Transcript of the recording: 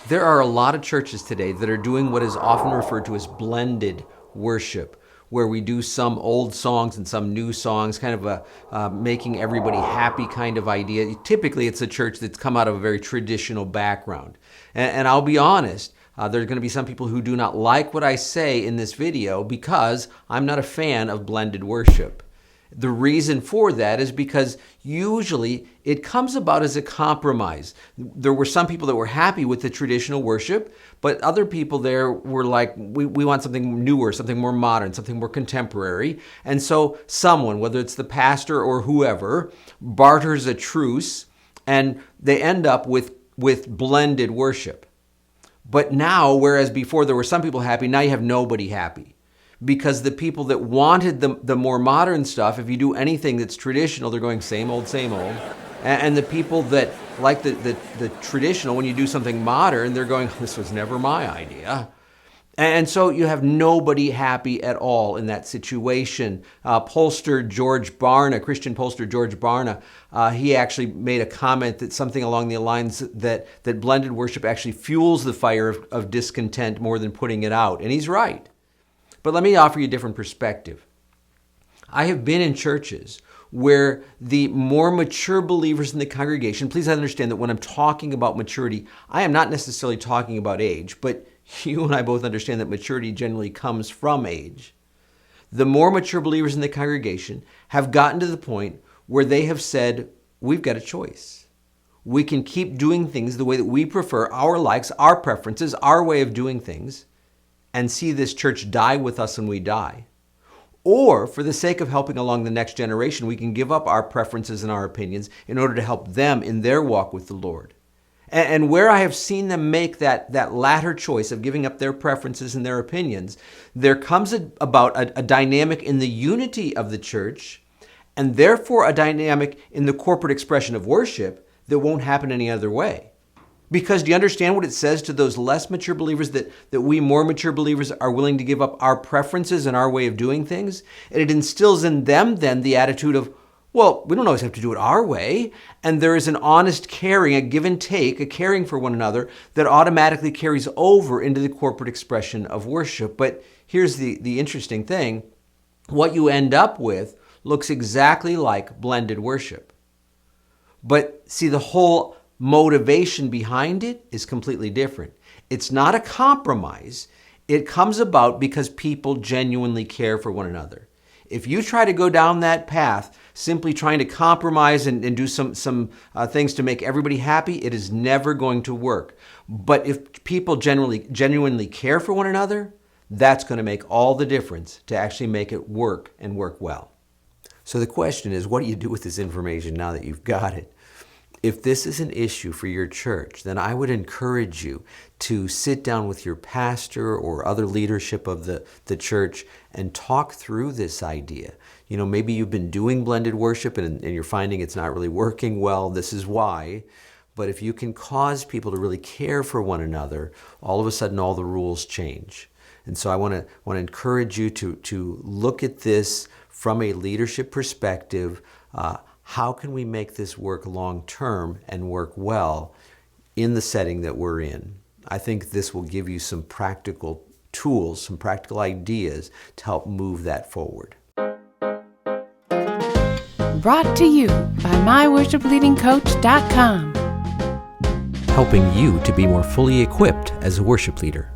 There are a lot of churches today that are doing what is often referred to as blended worship, where we do some old songs and some new songs, kind of a making everybody happy kind of idea. Typically, it's a church that's come out of a very traditional background. And I'll be honest, there's going to be some people who do not like what I say in this video because I'm not a fan of blended worship. The reason for that is because usually it comes about as a compromise. There were some people that were happy with the traditional worship, but other people there were like, we want something newer, something more modern, something more contemporary. And so someone, whether it's the pastor or whoever, barters a truce, and they end up with blended worship. But now, whereas before there were some people happy, now you have nobody happy. Because the people that wanted the more modern stuff, if you do anything that's traditional, they're going same old, same old. And the people that like the traditional, when you do something modern, they're going, this was never my idea. And so you have nobody happy at all in that situation. Pollster George Barna, Christian pollster George Barna, he actually made a comment that something along the lines that blended worship actually fuels the fire of discontent more than putting it out. And he's right. But let me offer you a different perspective. I have been in churches where the more mature believers in the congregation, please understand that when I'm talking about maturity, I am not necessarily talking about age, but you and I both understand that maturity generally comes from age. The more mature believers in the congregation have gotten to the point where they have said, we've got a choice. We can keep doing things the way that we prefer, our likes, our preferences, our way of doing things, and see this church die with us when we die. Or, for the sake of helping along the next generation, we can give up our preferences and our opinions in order to help them in their walk with the Lord. And where I have seen them make that latter choice of giving up their preferences and their opinions, there comes about a dynamic in the unity of the church, and therefore a dynamic in the corporate expression of worship that won't happen any other way. Because do you understand what it says to those less mature believers that we more mature believers are willing to give up our preferences and our way of doing things? And it instills in them then the attitude of, well, we don't always have to do it our way. And there is an honest caring, a give and take, a caring for one another that automatically carries over into the corporate expression of worship. But here's the interesting thing. What you end up with looks exactly like blended worship. But see, the whole motivation behind it is completely different. It's not a compromise. It comes about because people genuinely care for one another. If you try to go down that path, simply trying to compromise and do some things to make everybody happy, it is never going to work. But if people genuinely care for one another, that's going to make all the difference to actually make it work and work well. So the question is, what do you do with this information now that you've got it? If this is an issue for your church, then I would encourage you to sit down with your pastor or other leadership of the church and talk through this idea. You know, maybe you've been doing blended worship and you're finding it's not really working well. This is why. But if you can cause people to really care for one another, all of a sudden all the rules change. And so I want to encourage you to look at this from a leadership perspective. How can we make this work long term and work well in the setting that we're in? I think this will give you some practical tools, some practical ideas to help move that forward. Brought to you by MyWorshipLeadingCoach.com. Helping you to be more fully equipped as a worship leader.